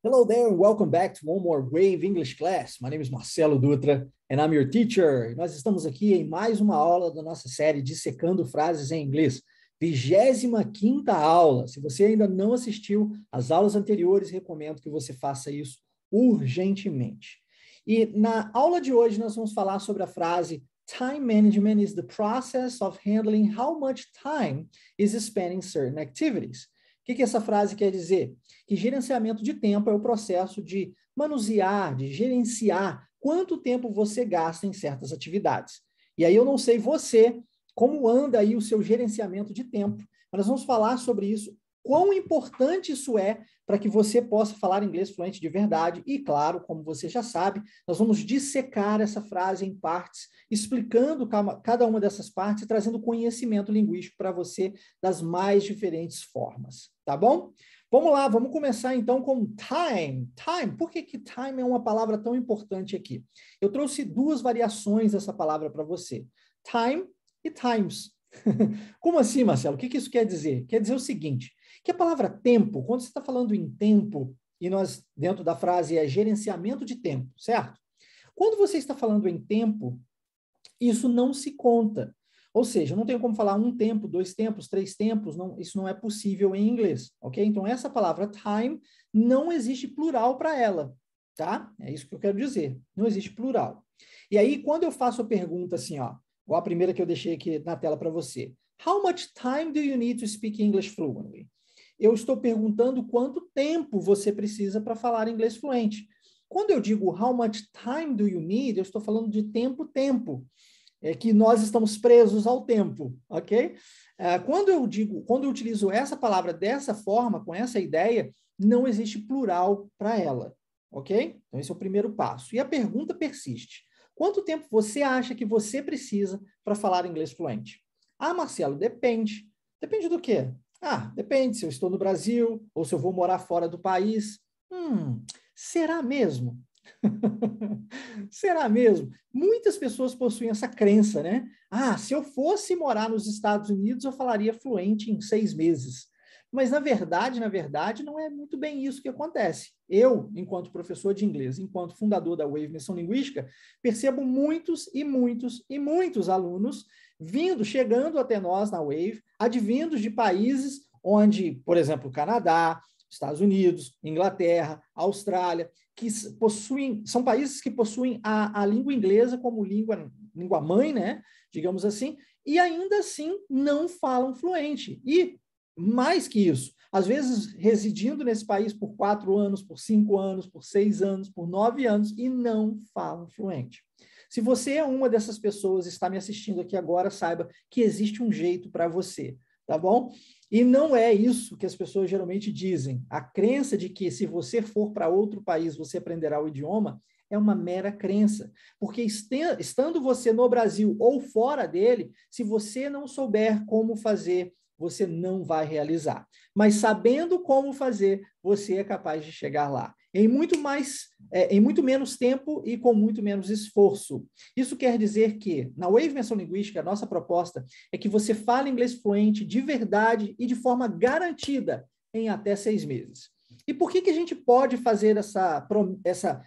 Hello there, and welcome back to one more Wave English class. My name is Marcelo Dutra, and I'm your teacher. Nós estamos aqui em mais uma aula da nossa série Dissecando Frases em Inglês. 25ª aula. Se você ainda não assistiu às aulas anteriores, recomendo que você faça isso urgentemente. E na aula de hoje nós vamos falar sobre a frase Time management is the process of handling how much time is spent in certain activities. O que essa frase quer dizer? Que gerenciamento de tempo é o processo de manusear, de gerenciar quanto tempo você gasta em certas atividades. E aí eu não sei você, como anda aí o seu gerenciamento de tempo, mas nós vamos falar sobre isso, quão importante isso é para que você possa falar inglês fluente de verdade. E, claro, como você já sabe, nós vamos dissecar essa frase em partes, explicando cada uma dessas partes e trazendo conhecimento linguístico para você das mais diferentes formas, tá bom? Vamos lá, vamos começar então com time. Time, por que time é uma palavra tão importante aqui? Eu trouxe duas variações dessa palavra para você. Time e times. Como assim, Marcelo? O que isso quer dizer? Quer dizer o seguinte, que a palavra tempo, quando você está falando em tempo, e nós, dentro da frase, é gerenciamento de tempo, certo? Quando você está falando em tempo, isso não se conta. Ou seja, não tenho como falar um tempo, dois tempos, três tempos, não, isso não é possível em inglês, ok? Então, essa palavra time não existe plural para ela, tá? É isso que eu quero dizer, não existe plural. E aí, quando eu faço a pergunta assim, ó, igual a primeira que eu deixei aqui na tela para você, How much time do you need to speak English fluently? Eu estou perguntando quanto tempo você precisa para falar inglês fluente. Quando eu digo how much time do you need, eu estou falando de tempo. É que nós estamos presos ao tempo, ok? Quando eu utilizo essa palavra dessa forma, com essa ideia, não existe plural para ela, ok? Então, esse é o primeiro passo. E a pergunta persiste. Quanto tempo você acha que você precisa para falar inglês fluente? Ah, Marcelo, depende. Depende do quê? Ah, depende se eu estou no Brasil ou se eu vou morar fora do país. Será mesmo? Será mesmo? Muitas pessoas possuem essa crença, né? Ah, se eu fosse morar nos Estados Unidos, eu falaria fluente em 6 meses. Mas, na verdade, não é muito bem isso que acontece. Eu, enquanto professor de inglês, enquanto fundador da Wave Imersão Linguística, percebo muitos e muitos e muitos alunos chegando até nós na Wave, advindos de países onde, por exemplo, Canadá, Estados Unidos, Inglaterra, Austrália, são países que possuem a língua inglesa como língua mãe, né? Digamos assim, e ainda assim não falam fluente. E mais que isso, às vezes residindo nesse país por 4 anos, por 5 anos, por 6 anos, por 9 anos e não falam fluente. Se você é uma dessas pessoas e está me assistindo aqui agora, saiba que existe um jeito para você, tá bom? E não é isso que as pessoas geralmente dizem. A crença de que se você for para outro país, você aprenderá o idioma, é uma mera crença. Porque estando você no Brasil ou fora dele, se você não souber como fazer, você não vai realizar. Mas sabendo como fazer, você é capaz de chegar lá. Em muito menos tempo e com muito menos esforço. Isso quer dizer que, na Wave Imersão Linguística, a nossa proposta é que você fale inglês fluente de verdade e de forma garantida em até 6 meses. E por que a gente pode fazer essa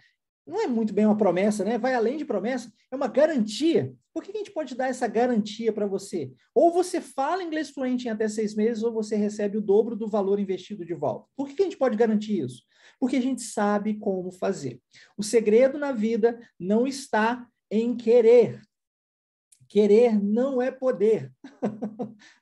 não é muito bem uma promessa, né? Vai além de promessa, é uma garantia. Por que a gente pode dar essa garantia para você? Ou você fala inglês fluente em até 6 meses, ou você recebe o dobro do valor investido de volta. Por que a gente pode garantir isso? Porque a gente sabe como fazer. O segredo na vida não está em querer. Querer não é poder.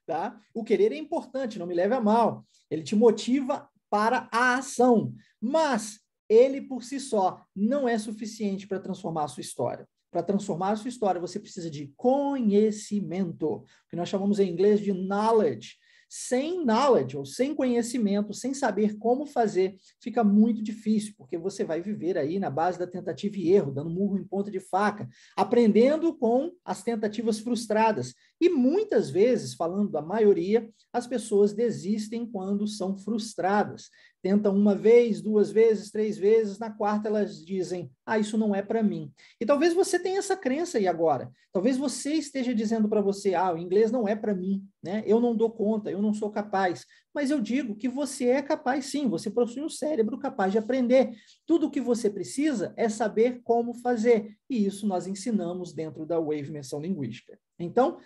Tá? O querer é importante, não me leve a mal. Ele te motiva para a ação. Mas ele por si só não é suficiente para transformar a sua história. Para transformar a sua história, você precisa de conhecimento, que nós chamamos em inglês de knowledge. Sem knowledge, ou sem conhecimento, sem saber como fazer, fica muito difícil, porque você vai viver aí na base da tentativa e erro, dando murro em ponta de faca, aprendendo com as tentativas frustradas. E muitas vezes, falando da maioria, as pessoas desistem quando são frustradas. Tentam uma vez, duas vezes, três vezes, na quarta elas dizem, isso não é para mim. E talvez você tenha essa crença aí agora. Talvez você esteja dizendo para você, o inglês não é para mim, né? Eu não dou conta, eu não sou capaz. Mas eu digo que você é capaz sim, você possui um cérebro capaz de aprender. Tudo o que você precisa é saber como fazer. E isso nós ensinamos dentro da Wave Imersão Linguística. Então,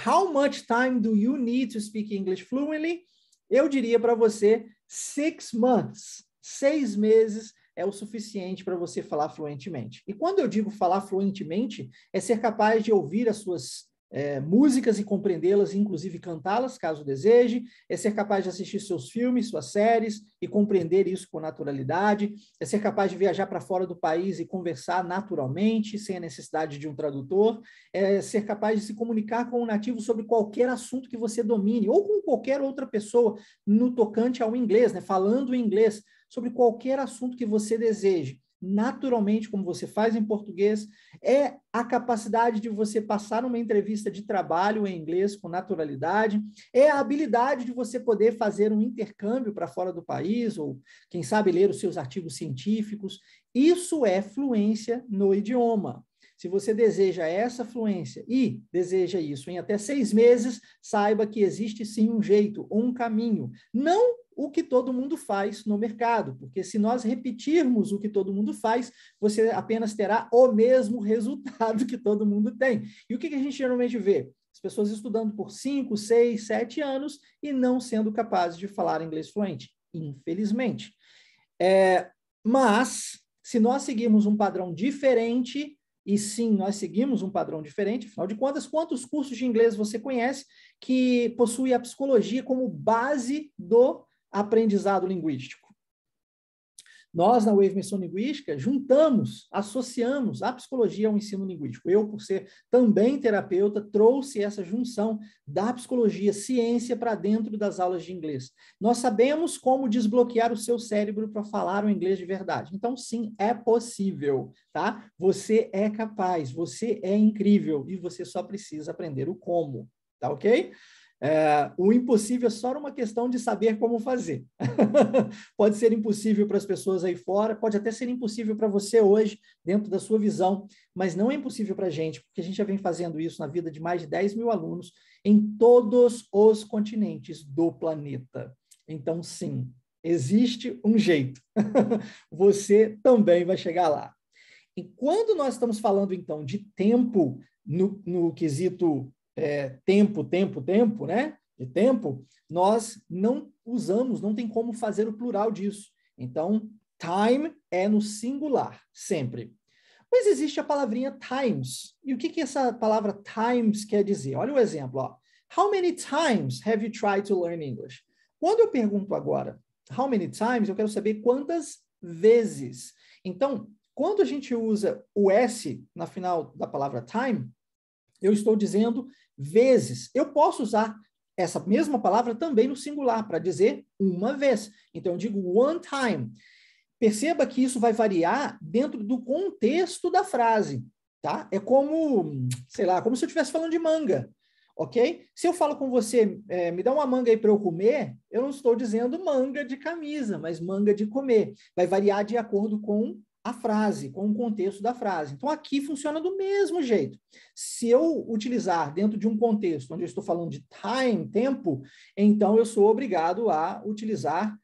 how much time do you need to speak English fluently? Eu diria para você 6 months, 6 meses é o suficiente para você falar fluentemente. E quando eu digo falar fluentemente, é ser capaz de ouvir as suas músicas e compreendê-las, inclusive cantá-las, caso deseje, é ser capaz de assistir seus filmes, suas séries e compreender isso com naturalidade, é ser capaz de viajar para fora do país e conversar naturalmente, sem a necessidade de um tradutor, é ser capaz de se comunicar com um nativo sobre qualquer assunto que você domine, ou com qualquer outra pessoa no tocante ao inglês, né, falando inglês, sobre qualquer assunto que você deseje. Naturalmente, como você faz em português, é a capacidade de você passar uma entrevista de trabalho em inglês com naturalidade, é a habilidade de você poder fazer um intercâmbio para fora do país, ou, quem sabe, ler os seus artigos científicos. Isso é fluência no idioma. Se você deseja essa fluência e deseja isso em até 6 meses, saiba que existe sim um jeito, um caminho. Não o que todo mundo faz no mercado, porque se nós repetirmos o que todo mundo faz, você apenas terá o mesmo resultado que todo mundo tem. E o que a gente geralmente vê? As pessoas estudando por 5, 6, 7 anos e não sendo capazes de falar inglês fluente, infelizmente. Mas, se nós seguirmos um padrão diferente, e sim, nós seguimos um padrão diferente, afinal de contas, quantos cursos de inglês você conhece que possui a psicologia como base do aprendizado linguístico? Nós, na Wave Imersão Linguística, associamos a psicologia ao ensino linguístico. Eu, por ser também terapeuta, trouxe essa junção da psicologia, ciência, para dentro das aulas de inglês. Nós sabemos como desbloquear o seu cérebro para falar o inglês de verdade. Então, sim, é possível, tá? Você é capaz, você é incrível e você só precisa aprender o como, tá ok? O impossível é só uma questão de saber como fazer. Pode ser impossível para as pessoas aí fora, pode até ser impossível para você hoje, dentro da sua visão, mas não é impossível para a gente, porque a gente já vem fazendo isso na vida de mais de 10 mil alunos em todos os continentes do planeta. Então, sim, existe um jeito. Você também vai chegar lá. E quando nós estamos falando, então, de tempo, no quesito tempo, né? De tempo, nós não usamos, não tem como fazer o plural disso. Então, time é no singular, sempre. Mas existe a palavrinha times. E o que essa palavra times quer dizer? Olha o exemplo, ó. How many times have you tried to learn English? Quando eu pergunto agora, how many times, eu quero saber quantas vezes. Então, quando a gente usa o S na final da palavra time, eu estou dizendo vezes. Eu posso usar essa mesma palavra também no singular, para dizer uma vez. Então, eu digo one time. Perceba que isso vai variar dentro do contexto da frase, tá? É como, sei lá, como se eu estivesse falando de manga, ok? Se eu falo com você, me dá uma manga aí para eu comer, eu não estou dizendo manga de camisa, mas manga de comer. Vai variar de acordo com a frase, com o contexto da frase. Então, aqui funciona do mesmo jeito. Se eu utilizar dentro de um contexto onde eu estou falando de time, tempo, então eu sou obrigado a utilizar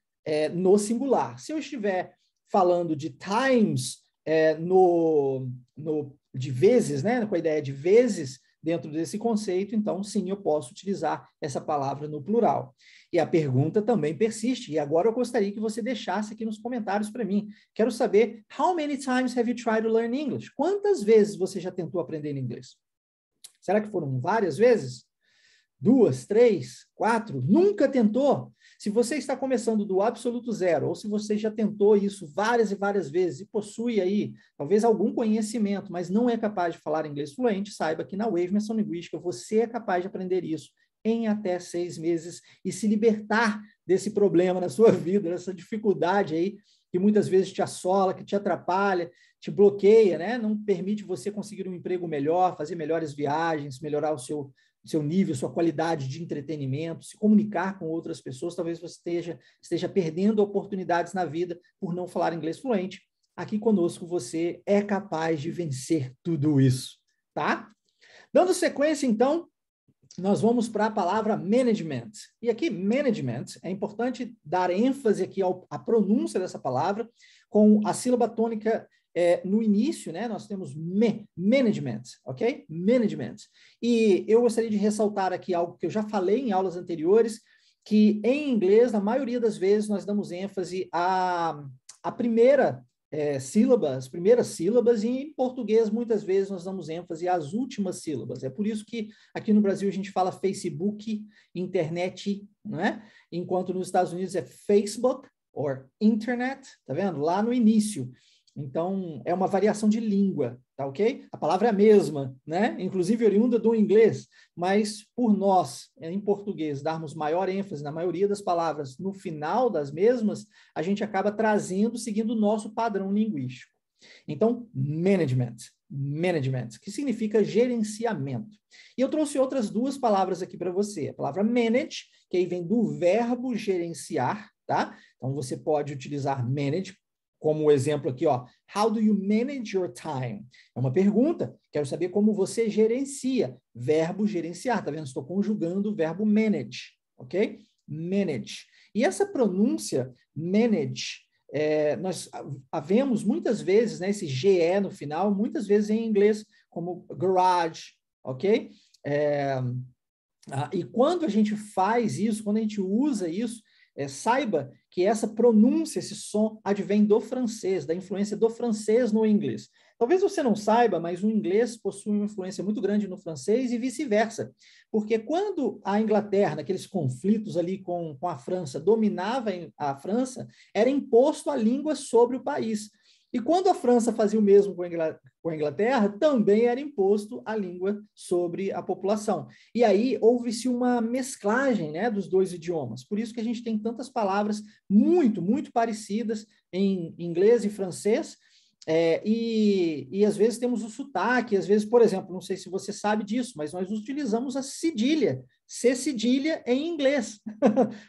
no singular. Se eu estiver falando de times de vezes, né, com a ideia de vezes dentro desse conceito, então sim, eu posso utilizar essa palavra no plural. E a pergunta também persiste, e agora eu gostaria que você deixasse aqui nos comentários para mim. Quero saber, how many times have you tried to learn English? Quantas vezes você já tentou aprender inglês? Será que foram várias vezes? 2, 3, 4? Nunca tentou? Se você está começando do absoluto zero, ou se você já tentou isso várias e várias vezes e possui aí, talvez algum conhecimento, mas não é capaz de falar inglês fluente, saiba que na Wave Imersão Linguística você é capaz de aprender isso em até 6 meses e se libertar desse problema na sua vida, dessa dificuldade aí que muitas vezes te assola, que te atrapalha, te bloqueia, né? Não permite você conseguir um emprego melhor, fazer melhores viagens, melhorar o seu seu nível, sua qualidade de entretenimento, se comunicar com outras pessoas, talvez você esteja perdendo oportunidades na vida por não falar inglês fluente. Aqui conosco você é capaz de vencer tudo isso, tá? Dando sequência, então, nós vamos para a palavra management. E aqui, management, é importante dar ênfase aqui à pronúncia dessa palavra, com a sílaba tônica no início, né? Nós temos management, ok? Management. E eu gostaria de ressaltar aqui algo que eu já falei em aulas anteriores, que em inglês, na maioria das vezes, nós damos ênfase à primeira sílaba, as primeiras sílabas, e em português, muitas vezes, nós damos ênfase às últimas sílabas. É por isso que aqui no Brasil a gente fala Facebook, internet, não é? Enquanto nos Estados Unidos é Facebook or internet, tá vendo? Lá no início. Então, é uma variação de língua, tá ok? A palavra é a mesma, né? Inclusive oriunda do inglês, mas por nós, em português, darmos maior ênfase na maioria das palavras no final das mesmas, a gente acaba trazendo, seguindo o nosso padrão linguístico. Então, management, que significa gerenciamento. E eu trouxe outras duas palavras aqui para você. A palavra manage, que aí vem do verbo gerenciar, tá? Então, você pode utilizar manage como o exemplo aqui, ó. How do you manage your time? É uma pergunta. Quero saber como você gerencia. Verbo gerenciar. Tá vendo? Estou conjugando o verbo manage, ok? Manage. E essa pronúncia, manage, nós havemos muitas vezes, né, esse GE no final, muitas vezes em inglês, como garage, ok? E quando a gente faz isso, quando a gente usa isso, saiba que essa pronúncia, esse som, advém do francês, da influência do francês no inglês. Talvez você não saiba, mas o inglês possui uma influência muito grande no francês e vice-versa. Porque quando a Inglaterra, naqueles conflitos ali com a França, dominava a França, era imposto a língua sobre o país. E quando a França fazia o mesmo com a Inglaterra, também era imposto a língua sobre a população. E aí houve-se uma mesclagem, né, dos dois idiomas. Por isso que a gente tem tantas palavras muito, muito parecidas em inglês e francês, e às vezes temos o sotaque, às vezes, por exemplo, não sei se você sabe disso, mas nós utilizamos a cedilha, cedilha em inglês,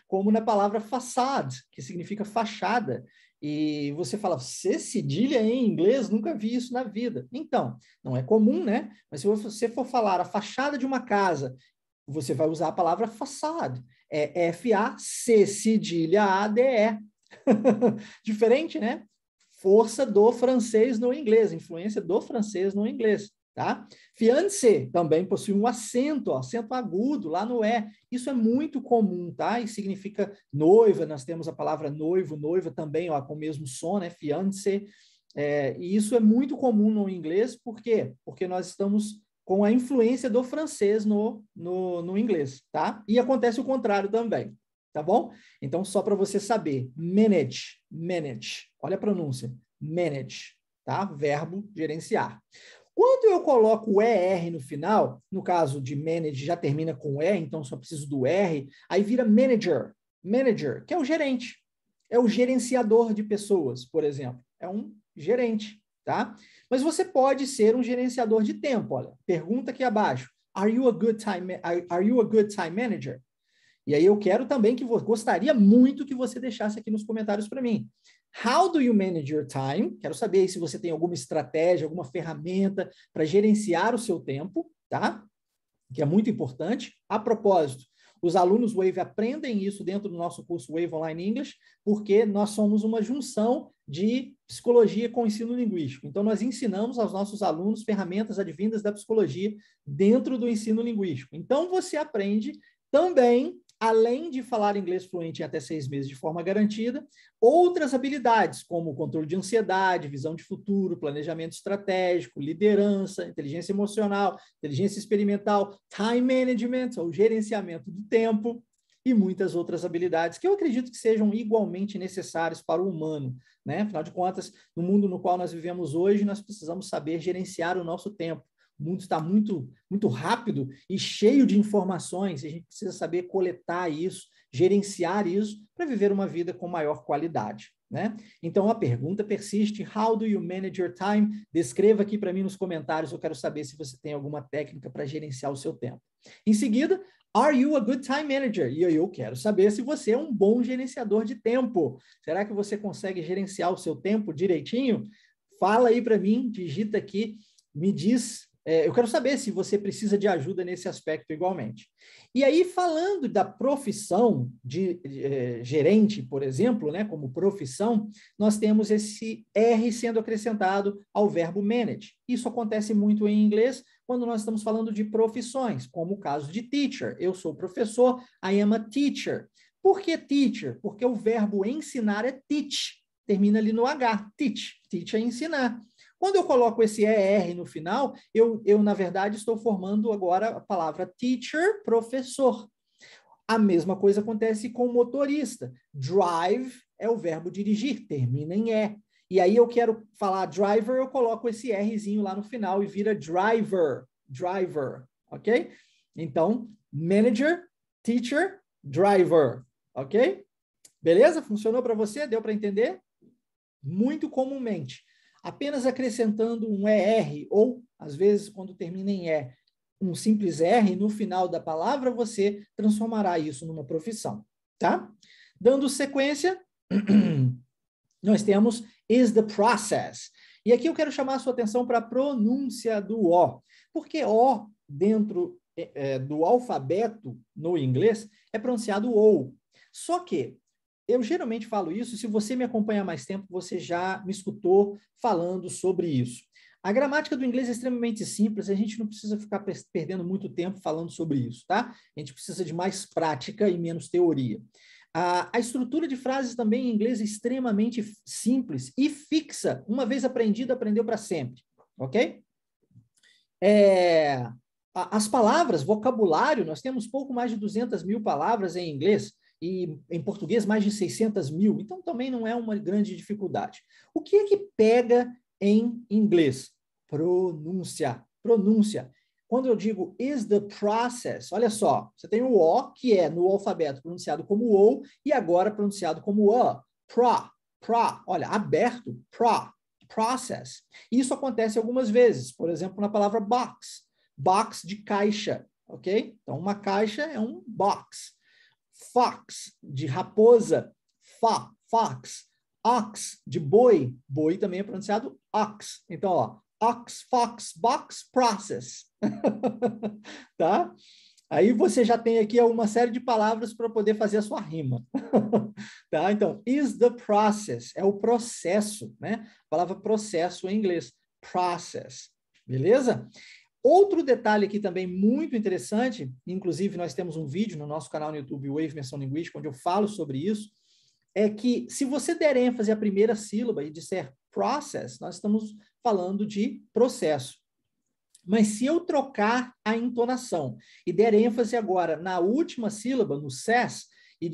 como na palavra façade, que significa fachada. E você fala, cedilha em inglês? Nunca vi isso na vida. Então, não é comum, né? Mas se você for falar a fachada de uma casa, você vai usar a palavra façade. É F-A-C, cedilha A-D-E. Diferente, né? Força do francês no inglês, influência do francês no inglês. Tá? Fiancé também possui um acento, ó, acento agudo lá no E. Isso é muito comum, tá? E significa noiva. Nós temos a palavra noivo, noiva também, ó, com o mesmo som, né? Fiancé. E isso é muito comum no inglês, por quê? Porque nós estamos com a influência do francês no inglês, tá? E acontece o contrário também, tá bom? Então, só para você saber, manage. Olha a pronúncia, manage, tá? Verbo gerenciar. Quando eu coloco o ER no final, no caso de manage já termina com E, então só preciso do R, aí vira manager, que é o gerente, é o gerenciador de pessoas, por exemplo, é um gerente, tá? Mas você pode ser um gerenciador de tempo, olha, pergunta aqui abaixo, are you a good time manager? E aí eu quero também gostaria muito que você deixasse aqui nos comentários para mim. How do you manage your time? Quero saber se você tem alguma estratégia, alguma ferramenta para gerenciar o seu tempo, tá? Que é muito importante. A propósito, os alunos Wave aprendem isso dentro do nosso curso Wave Online English, porque nós somos uma junção de psicologia com ensino linguístico. Então, nós ensinamos aos nossos alunos ferramentas advindas da psicologia dentro do ensino linguístico. Então, você aprende também, além de falar inglês fluente em até 6 meses de forma garantida, outras habilidades, como controle de ansiedade, visão de futuro, planejamento estratégico, liderança, inteligência emocional, inteligência experimental, time management, ou gerenciamento do tempo, e muitas outras habilidades que eu acredito que sejam igualmente necessárias para o humano, né? Afinal de contas, no mundo no qual nós vivemos hoje, nós precisamos saber gerenciar o nosso tempo. O mundo está muito, muito rápido e cheio de informações, e a gente precisa saber coletar isso, gerenciar isso, para viver uma vida com maior qualidade, né? Então, a pergunta persiste: How do you manage your time? Descreva aqui para mim nos comentários, eu quero saber se você tem alguma técnica para gerenciar o seu tempo. Em seguida, Are you a good time manager? E aí eu quero saber se você é um bom gerenciador de tempo. Será que você consegue gerenciar o seu tempo direitinho? Fala aí para mim, digita aqui, me diz. Eu quero saber se você precisa de ajuda nesse aspecto igualmente. E aí, falando da profissão de gerente, por exemplo, né, como profissão, nós temos esse R sendo acrescentado ao verbo manage. Isso acontece muito em inglês quando nós estamos falando de profissões, como o caso de teacher. Eu sou professor, I am a teacher. Por que teacher? Porque o verbo ensinar é teach, termina ali no H, teach. Teach é ensinar. Quando eu coloco esse ER no final, eu na verdade, estou formando agora a palavra teacher, professor. A mesma coisa acontece com motorista. Drive é o verbo dirigir, termina em E. E aí eu quero falar driver, eu coloco esse Rzinho lá no final e vira driver, driver, ok? Então, manager, teacher, driver, ok? Beleza? Funcionou para você? Deu para entender? Muito comumente. Apenas acrescentando um ER, ou, às vezes, quando termina em E, um simples R no final da palavra, você transformará isso numa profissão, tá? Dando sequência, nós temos is the process. E aqui eu quero chamar a sua atenção para a pronúncia do O, porque O, dentro do alfabeto no inglês, é pronunciado OU. Só que eu geralmente falo isso, se você me acompanha há mais tempo, você já me escutou falando sobre isso. A gramática do inglês é extremamente simples, a gente não precisa ficar perdendo muito tempo falando sobre isso, tá? A gente precisa de mais prática e menos teoria. A estrutura de frases também em inglês é extremamente simples e fixa. Uma vez aprendido, aprendeu para sempre, ok? As palavras, vocabulário, nós temos pouco mais de 200 mil palavras em inglês, e em português mais de 600 mil, então também não é uma grande dificuldade. O que é que pega em inglês? Pronúncia, pronúncia. Quando eu digo is the process, olha só, você tem o O, que é no alfabeto pronunciado como OU, e agora pronunciado como A, olha, aberto, process. Isso acontece algumas vezes, por exemplo, na palavra box, box de caixa, ok? Então, uma caixa é um box. Fox, de raposa, fox. Ox, de boi, boi também é pronunciado ox. Então, ó, ox, fox, box, process. Tá? Aí você já tem aqui uma série de palavras para poder fazer a sua rima. Tá? Então, is the process, é o processo, né? A palavra processo em inglês, process. Beleza? Outro detalhe aqui também muito interessante, inclusive nós temos um vídeo no nosso canal no YouTube, Wave Imersão Linguística, onde eu falo sobre isso, é que se você der ênfase à primeira sílaba e disser process, nós estamos falando de processo. Mas se eu trocar a entonação e der ênfase agora na última sílaba, no ses, e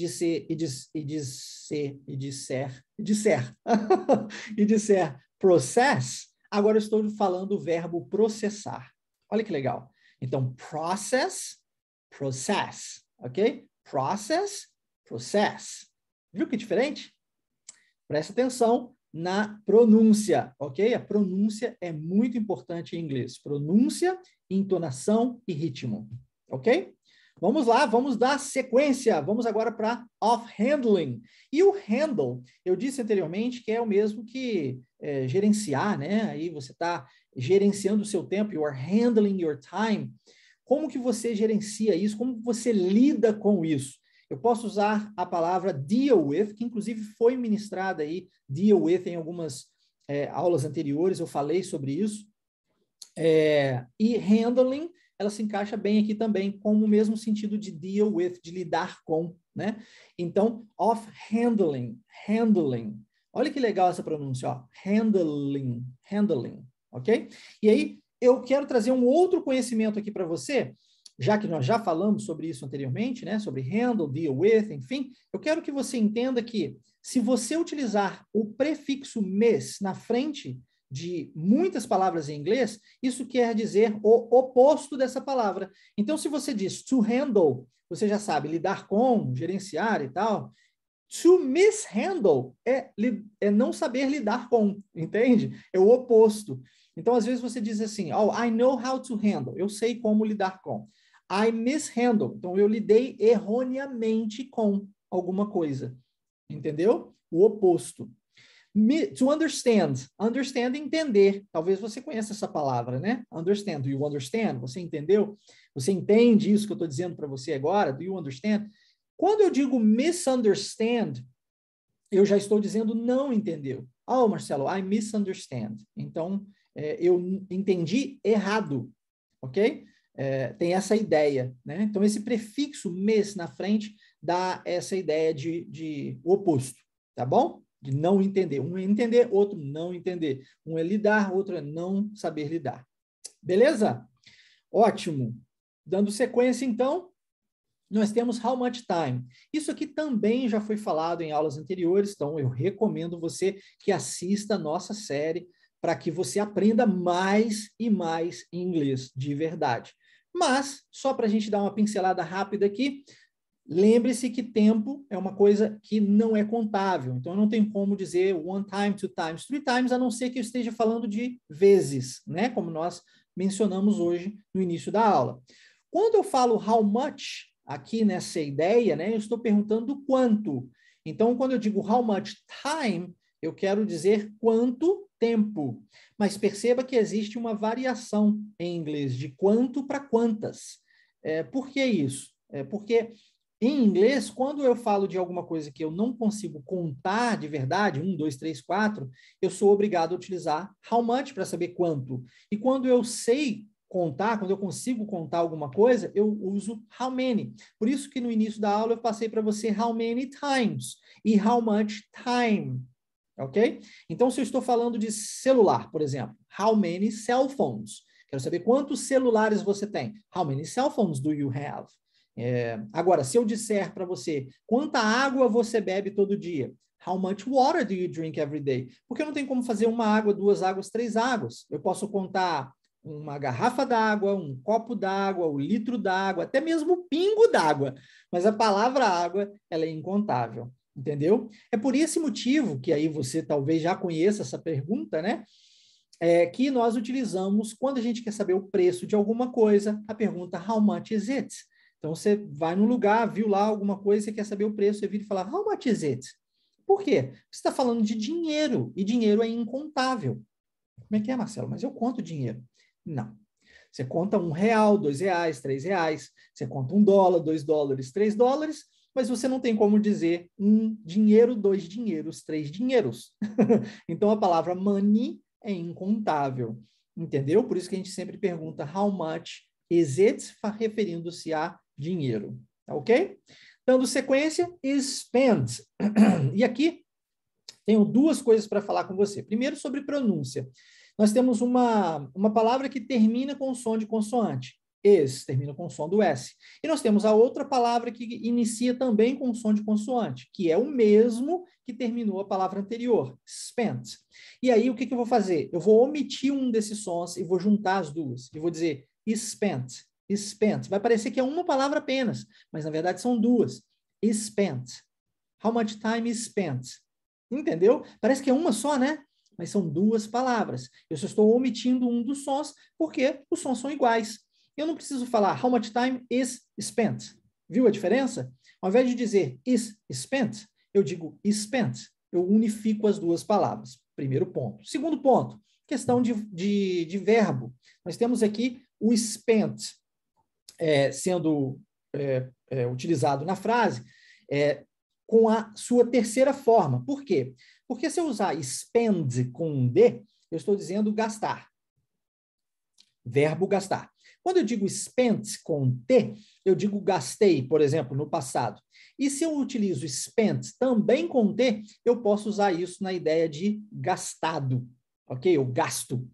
disser process, agora eu estou falando o verbo processar. Olha que legal. Então, process, ok? Process. Viu que diferente? Presta atenção na pronúncia, ok? A pronúncia é muito importante em inglês. Pronúncia, entonação e ritmo, ok? Vamos lá, vamos dar sequência. Vamos agora para off-handling. E o handle, eu disse anteriormente que é o mesmo que gerenciar, né? Aí você está gerenciando o seu tempo, you are handling your time. Como que você gerencia isso? Como você lida com isso? Eu posso usar a palavra deal with, que inclusive foi ministrada aí, deal with, em algumas aulas anteriores, eu falei sobre isso. E handling, ela se encaixa bem aqui também, com o mesmo sentido de deal with, de lidar com, né? Então, off-handling, handling. Olha que legal essa pronúncia, ó. Handling, ok? E aí, eu quero trazer um outro conhecimento aqui para você, já que nós já falamos sobre isso anteriormente, né? Sobre handle, deal with, enfim, eu quero que você entenda que se você utilizar o prefixo mes na frente de muitas palavras em inglês, isso quer dizer o oposto dessa palavra. Então, se você diz to handle, você já sabe lidar com, gerenciar e tal. To mishandle é não saber lidar com, entende? É o oposto. Então, às vezes você diz assim, oh, I know how to handle. Eu sei como lidar com. I mishandle. Então, eu lidei erroneamente com alguma coisa. Entendeu? O oposto. To understand. Understand é entender. Talvez você conheça essa palavra, né? Understand. Do you understand? Você entendeu? Você entende isso que eu estou dizendo para você agora? Do you understand? Quando eu digo misunderstand, eu já estou dizendo não entendeu. Oh, Marcelo, I misunderstand. Então, eu entendi errado, ok? Tem essa ideia, né? Então, esse prefixo mis na frente dá essa ideia de oposto, tá bom? De não entender. Um é entender, outro não entender. Um é lidar, outro é não saber lidar. Beleza? Ótimo. Dando sequência, então, nós temos how much time. Isso aqui também já foi falado em aulas anteriores, então eu recomendo você que assista a nossa série para que você aprenda mais e mais inglês de verdade. Mas, só para a gente dar uma pincelada rápida aqui, lembre-se que tempo é uma coisa que não é contável, então eu não tenho como dizer one time, two times, three times, a não ser que eu esteja falando de vezes, né? Como nós mencionamos hoje no início da aula. Quando eu falo how much, aqui nessa ideia, né, eu estou perguntando quanto. Então, quando eu digo how much time, eu quero dizer quanto tempo. Mas perceba que existe uma variação em inglês de quanto para quantas. Por que isso? Porque em inglês, quando eu falo de alguma coisa que eu não consigo contar de verdade, 1, 2, 3, 4, eu sou obrigado a utilizar how much para saber quanto. E quando eu sei contar, quando eu consigo contar alguma coisa, eu uso how many. Por isso que no início da aula eu passei para você how many times e how much time, ok? Então, se eu estou falando de celular, por exemplo, how many cell phones? Quero saber quantos celulares você tem. How many cell phones do you have? Agora, se eu disser para você quanta água você bebe todo dia, how much water do you drink every day? Porque eu não tenho como fazer uma água, 2 águas, 3 águas. Eu posso contar uma garrafa d'água, um copo d'água, o litro d'água, até mesmo o pingo d'água. Mas a palavra água, ela é incontável, entendeu? É por esse motivo que aí você talvez já conheça essa pergunta, né? Que nós utilizamos quando a gente quer saber o preço de alguma coisa, a pergunta how much is it? Então, você vai num lugar, viu lá alguma coisa, você quer saber o preço, você vira e fala, how much is it? Por quê? Você está falando de dinheiro, e dinheiro é incontável. Como é que é, Marcelo? Mas eu conto dinheiro. Não. Você conta R$1, R$2, R$3, você conta $1, $2, $3, mas você não tem como dizer dinheiro, 2 dinheiros, 3 dinheiros. Então, a palavra money é incontável, entendeu? Por isso que a gente sempre pergunta how much is it, referindo-se a dinheiro, tá ok? Dando sequência, spend. E aqui, tenho 2 coisas para falar com você. Primeiro, sobre pronúncia. Nós temos uma palavra que termina com som de consoante. Termina com o som do S. E nós temos a outra palavra que inicia também com som de consoante, que é o mesmo que terminou a palavra anterior, spent. E aí, o que eu vou fazer? Eu vou omitir um desses sons e vou juntar as duas. E vou dizer spent, spent. Vai parecer que é uma palavra apenas, mas na verdade são 2. Spent. How much time is spent? Entendeu? Parece que é uma só, né? Mas são 2 palavras. Eu só estou omitindo um dos sons, porque os sons são iguais. Eu não preciso falar how much time is spent. Viu a diferença? Ao invés de dizer is spent, eu digo spent. Eu unifico as 2 palavras. Primeiro ponto. Segundo ponto, questão de verbo. Nós temos aqui o spent sendo utilizado na frase com a sua terceira forma. Por quê? Porque se eu usar spend com um D, eu estou dizendo gastar. Verbo gastar. Quando eu digo spent com T, eu digo gastei, por exemplo, no passado. E se eu utilizo spent também com T, eu posso usar isso na ideia de gastado, ok? Eu gasto.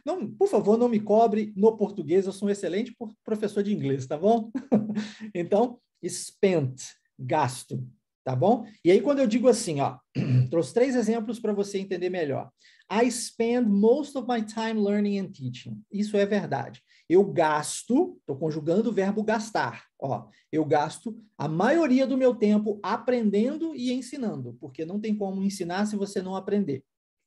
Não, por favor, não me cobre no português, eu sou um excelente professor de inglês, tá bom? Então, spent, gasto, tá bom? E aí, quando eu digo assim, ó, trouxe 3 exemplos para você entender melhor. I spend most of my time learning and teaching. Isso é verdade. eu gasto, estou conjugando o verbo gastar, ó, eu gasto a maioria do meu tempo aprendendo e ensinando, porque não tem como ensinar se você não aprender.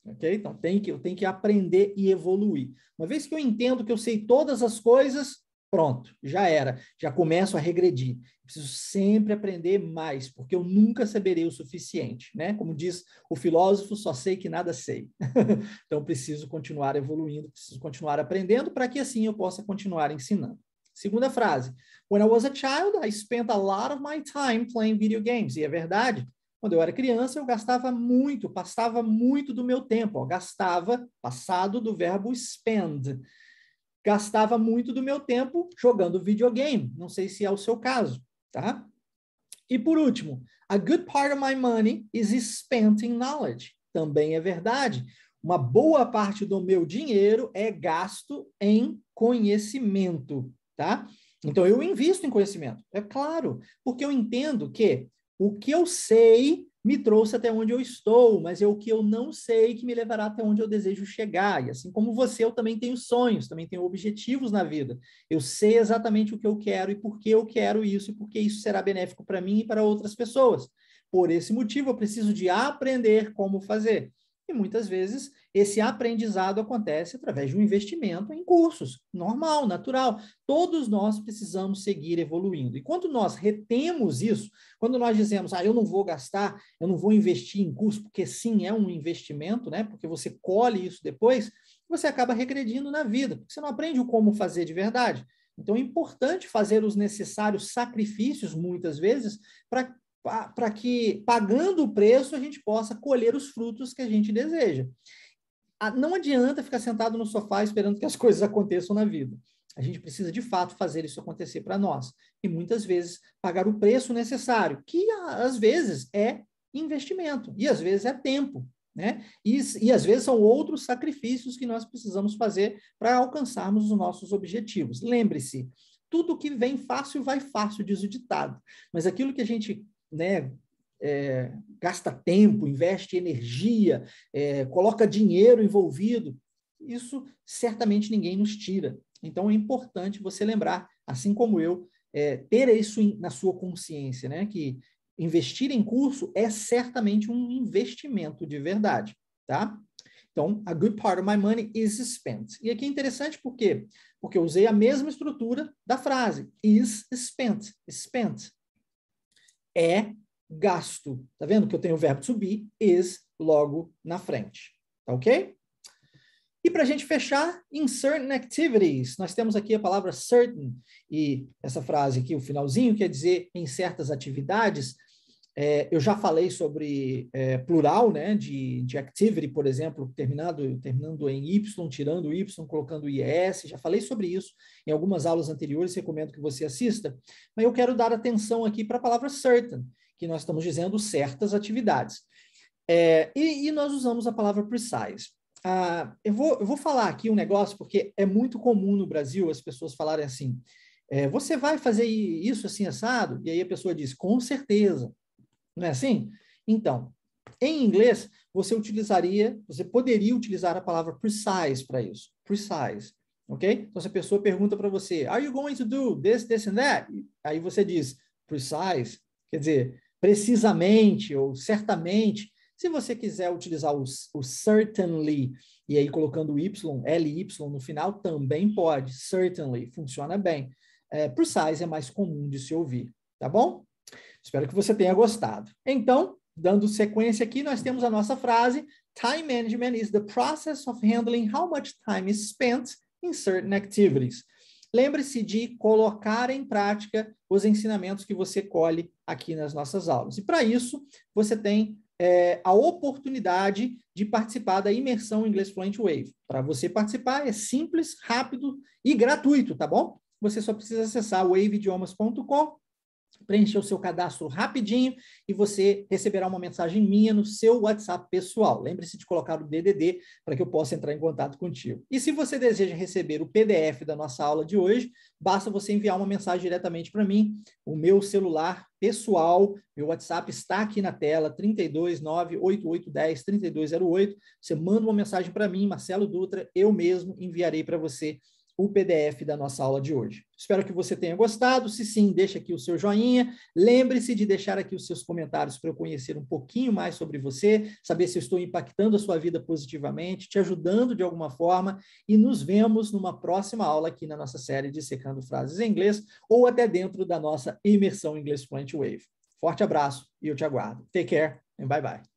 Ok? Então, eu tenho que aprender e evoluir. Uma vez que eu entendo que eu sei todas as coisas, pronto, já era. Já começo a regredir. Preciso sempre aprender mais, porque eu nunca saberei o suficiente, né? Como diz o filósofo, só sei que nada sei. Então, preciso continuar evoluindo, preciso continuar aprendendo, para que assim eu possa continuar ensinando. Segunda frase. When I was a child, I spent a lot of my time playing video games. E é verdade. Quando eu era criança, eu gastava muito, passava muito do meu tempo. Ó, gastava, passado do verbo spend. Gastava muito do meu tempo jogando videogame. Não sei se é o seu caso, tá? E por último, a good part of my money is spent in knowledge. Também é verdade. Uma boa parte do meu dinheiro é gasto em conhecimento, tá? Então, eu invisto em conhecimento, é claro, porque eu entendo que o que eu sei me trouxe até onde eu estou, mas é o que eu não sei que me levará até onde eu desejo chegar. E assim como você, eu também tenho sonhos, também tenho objetivos na vida. Eu sei exatamente o que eu quero e por que eu quero isso, e por que isso será benéfico para mim e para outras pessoas. Por esse motivo, eu preciso de aprender como fazer. E muitas vezes esse aprendizado acontece através de um investimento em cursos, normal, natural. Todos nós precisamos seguir evoluindo. E quando nós retemos isso, quando nós dizemos, eu não vou gastar, eu não vou investir em curso, porque sim, é um investimento, né? Porque você colhe isso depois, você acaba regredindo na vida, porque você não aprende o como fazer de verdade. Então é importante fazer os necessários sacrifícios, muitas vezes, para que, pagando o preço, a gente possa colher os frutos que a gente deseja. Não adianta ficar sentado no sofá esperando que as coisas aconteçam na vida. A gente precisa, de fato, fazer isso acontecer para nós. E, muitas vezes, pagar o preço necessário, que, às vezes, é investimento, e, às vezes, é tempo, né? E às vezes, são outros sacrifícios que nós precisamos fazer para alcançarmos os nossos objetivos. Lembre-se, tudo que vem fácil, vai fácil, diz o ditado. Mas aquilo que a gente, né, gasta tempo, investe energia, coloca dinheiro envolvido, isso certamente ninguém nos tira. Então, é importante você lembrar, assim como eu, ter isso na sua consciência, né? Que investir em curso é certamente um investimento de verdade, tá? Então, a good part of my money is spent. E aqui é interessante por quê? Porque eu usei a mesma estrutura da frase, is spent, spent. É gasto. Tá vendo que eu tenho o verbo to be, is, logo na frente. Tá ok? E para a gente fechar, in certain activities, nós temos aqui a palavra certain, e essa frase aqui, o finalzinho, quer dizer em certas atividades. Eu já falei sobre plural, né, de activity, por exemplo, terminando em Y, tirando o Y, colocando o IES, já falei sobre isso em algumas aulas anteriores, recomendo que você assista, mas eu quero dar atenção aqui para a palavra certain, que nós estamos dizendo certas atividades. E nós usamos a palavra precise. Eu vou falar aqui um negócio, porque é muito comum no Brasil as pessoas falarem assim, você vai fazer isso assim assado? E aí a pessoa diz, com certeza. Não é assim? Então, em inglês, você poderia utilizar a palavra precise para isso. Precise. Ok? Então, se a pessoa pergunta para você, are you going to do this, this and that? Aí você diz, precise, quer dizer, precisamente ou certamente. Se você quiser utilizar o certainly, e aí colocando o Y, LY no final, também pode. Certainly, funciona bem. Precise é mais comum de se ouvir, tá bom? Espero que você tenha gostado. Então, dando sequência aqui, nós temos a nossa frase, time management is the process of handling how much time is spent in certain activities. Lembre-se de colocar em prática os ensinamentos que você colhe aqui nas nossas aulas. E para isso, você tem a oportunidade de participar da imersão Inglês Fluent Wave. Para você participar, é simples, rápido e gratuito, tá bom? Você só precisa acessar waveidiomas.com, preencher o seu cadastro rapidinho e você receberá uma mensagem minha no seu WhatsApp pessoal. Lembre-se de colocar o DDD para que eu possa entrar em contato contigo. E se você deseja receber o PDF da nossa aula de hoje, basta você enviar uma mensagem diretamente para mim. O meu celular pessoal, meu WhatsApp está aqui na tela, 329-8810-3208. Você manda uma mensagem para mim, Marcelo Dutra, eu mesmo enviarei para você o PDF da nossa aula de hoje. Espero que você tenha gostado. Se sim, deixa aqui o seu joinha. Lembre-se de deixar aqui os seus comentários para eu conhecer um pouquinho mais sobre você, saber se eu estou impactando a sua vida positivamente, te ajudando de alguma forma, e nos vemos numa próxima aula aqui na nossa série de Secando Frases em Inglês, ou até dentro da nossa imersão Inglês Fluent Wave. Forte abraço e eu te aguardo. Take care and bye bye.